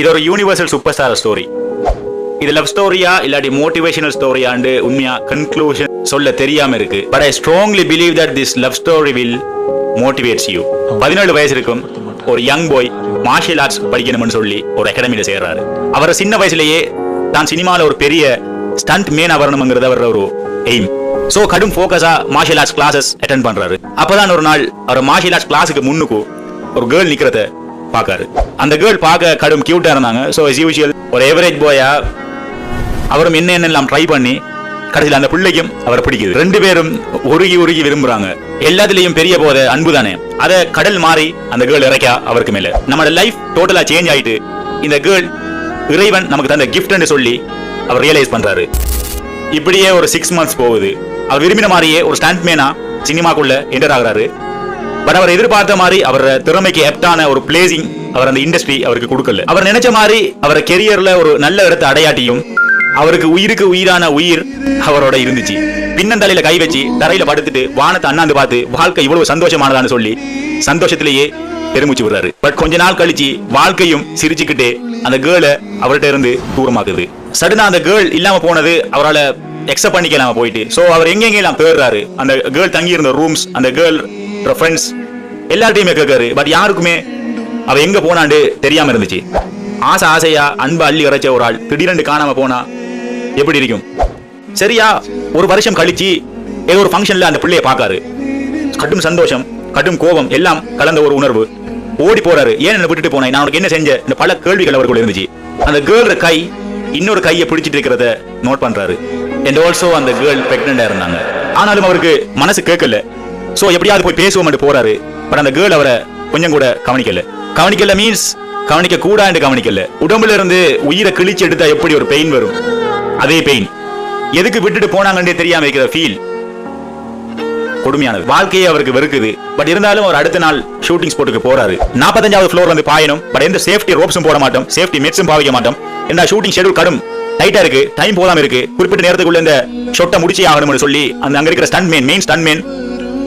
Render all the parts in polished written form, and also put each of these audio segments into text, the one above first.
இது ஒரு universal super star story. இது லவ் ஸ்டோரியா இல்லாட்டி மோட்டிவேஷனல் ஸ்டோரியாண்டு உண்மையா கன்க்ளூஷன் சொல்ல தெரியாம இருக்கு. But I strongly believe that this love story will motivates you. 17 வயசு இருக்கும் ஒரு யங் பாய் மார்ஷியல் ஆர்ட்ஸ் படிக்கணும்னு சொல்லி ஒரு அகாடமியில சேர்றாரு. அவர் சின்ன வயசுலயே தான் சினிமாவில் ஒரு பெரிய ஸ்டண்ட் மேன் வரணுங்கிறது அவர் ஒரு எய்ம். சோ கடும் ஃபோக்கஸா மார்ஷியல் ஆர்ட்ஸ் கிளாஸஸ் அட்டென்ட் பண்றாரு. அப்பதான் ஒரு நாள் அவர் மார்ஷியல் ஆர்ட்ஸ் கிளாஸுக்கு முன்னுக்கு ஒரு கேர்ள் நிக்கிறத பாக்காரு. அந்த கேர்ள் பார்க்க கடும் கியூட்டா இருந்தாங்க. சோ as usual ஒரு எவரேஜ் பாயா அவரும் என்னென்னலாம் ட்ரை பண்ணி கடைசியில் அந்த பிள்ளைக்கும் அவரை பிடிக்குது. ரெண்டு பேரும் உருகி உருகி விரும்புறாங்க. எல்லாத்துலயும் பெரிய போத அன்பு தானே, அதை கடல் மாறி அந்த கேர்ள் இறக்கா அவருக்கு மேல. நம்ம லைஃப் டோட்டலா சேஞ்ச் ஆயிட்டு இந்த கேர்ள் இறைவன் நமக்கு தந்த கிஃப்ட்னு சொல்லி அவர் ரியலைஸ் பண்றாரு. இப்படியே ஒரு 6 months போகுது. அவர் விரும்பின மாதிரியே ஒரு ஸ்டண்ட் மேனா சினிமாக்குள்ள என்டர் ஆகுறாரு. பட் அவர் எதிர்பார்த்த மாதிரி அவர் திறமைக்கு எப்டான ஒரு பிளேசிங் அவர் அந்த இண்டஸ்ட்ரி அவருக்கு கொடுக்கல. அவர் நினைச்ச மாதிரி அவர் கெரியர்ல ஒரு நல்ல இடத்தை அடையாட்டியும் அவருக்கு உயிருக்கு உயிரான உயிர் அவரோட இருந்துச்சு. பின்னந்தலையில கை வச்சு தரையில படுத்துட்டு வானத்தை அண்ணாந்து பார்த்து வாழ்க்கை இவ்வளவு சந்தோஷமானதான்னு சொல்லி சந்தோஷத்திலேயே பெருமிச்சு விடுறாரு. பட் கொஞ்ச நாள் கழிச்சு வாழ்க்கையும் சிரிச்சுக்கிட்டே அந்த கேர்ளை அவர்கிட்ட இருந்து தூரமாக்குது. சடனா அந்த கேர்ள் இல்லாம போனது அவரால் எக்ஸப்ட் பண்ணிக்கலாம போயிட்டு. சோ அவர் எங்கெங்கெல்லாம் தேடுறாரு. அந்த கேர்ள் தங்கி இருந்த ரூம்ஸ், அந்த கேர்ள் ஃப்ரெண்ட்ஸ் எல்லார்ட்டையுமே கேட்காரு. பட் யாருக்குமே அவ எங்க போனான்னு தெரியாம இருந்துச்சு. ஆசை ஆசையா அன்பு அள்ளி இறைச்ச ஒரு ஆள் திடீரென்று காணாம போனா எப்படி இருக்கும்? சரியா ஒரு வருஷம் கழிச்சு ஏதோ ஒரு ஃபங்க்ஷன்ல அந்த பிள்ளைய பாக்காரு. கடும் சந்தோஷம், கடும் கோபம் எல்லாம் கலந்த ஒரு உணர்வு. ஓடி போறாரு. ஏன் என்ன விட்டுட்டு போனேன், நான் உனக்கு என்ன செஞ்ச, இந்த பல கேள்விகள் அவருக்குள்ள இருந்துச்சு. அந்த கேர்ள் கை இன்னொரு கையை பிடிச்சிட்டு இருக்கிறத நோட் பண்றாரு. அண்ட் ஆல்சோ அந்த கேர்ள் பிரெக்னண்டா இருந்தாங்க. ஆனாலும் அவருக்கு மனசு கேட்கல. சோ எப்படியாவது போய் பேசுவோம் போறாரு. பட் அந்த கேர்ள் அவரை கொஞ்சம் கூட கவனிக்கல மீன்ஸ் கவனிக்க கூடாது கவனிக்கல. உடம்புல இருந்து உயிரை கிழிச்சு எடுத்தா எப்படி ஒரு பெயின் வரும், அதே பெயின். எதுக்கு விட்டுட்டு போனாங்கன்னே தெரியாம இருக்கிற ஃபீல் கொடுமையானது. வாழ்க்கையே அவருக்கு வெறுக்குது. பட் இருந்தாலும் அவர் அடுத்த நாள் ஷூட்டிங் ஸ்பாட்டுக்கு போறாரு. 45வது ஃப்ளோர் வந்து பாயணும். பட் எந்த சேஃப்டி ரோப்ஸும் போட மாட்டோம், சேஃப்டி மெட்ஸும் பாவிக்க மாட்டோம். என்ன ஷூட்டிங் ஷெட்யூல் கடும் டைட்டா இருக்கு, டைம் போதாம இருக்கு, குறிப்பிட்ட நேரத்துக்குள்ள இந்த ஷாட்டை முடிச்சே ஆகணும்னு சொல்லி அந்த அங்க இருக்கிற மெயின் ஸ்டண்ட் மேன்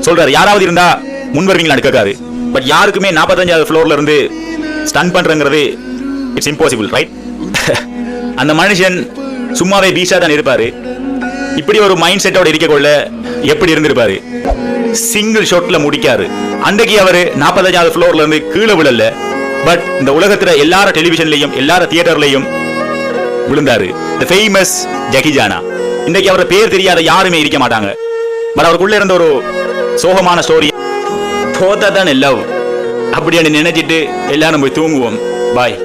சொல்றாரு, யாராவது இருந்தா முன் வருவீங்களான்னு கேட்காரு. பட் யாருக்குமே 45வது ஃப்ளோர்ல இருந்து ஸ்டன் பண்றங்கிறது இட்ஸ் இம்பாசிபிள், ரைட்? அந்த மனுஷன் சும்மாவே பீஸா தான் இருப்பாரு. இப்படி ஒரு மைண்ட் செட்டோட இருக்க கொள்ள எப்படி இருந்திருப்பாரு? சிங்கிள் ஷாட்ல முடிக்காரு. அன்றைக்கு அவரு 45வது ஃப்ளோர்ல இருந்து கீழே விழல. பட் இந்த உலகத்துல எல்லார டெலிவிஷன்லயும் எல்லார தியேட்டர்லயும் விழுந்தாரு. தி ஃபேமஸ் ஜக்கி சானா. இன்னைக்கு அவரோட பேர் தெரியாத யாருமே இருக்க மாட்டாங்க. பட் அவருக்குள்ள இருந்த ஒரு சோகமான ஸ்டோரி போதா தான் லவ் அப்படின்னு நினைச்சிட்டு எல்லாரும் போய் தூங்குவோம். பாய்.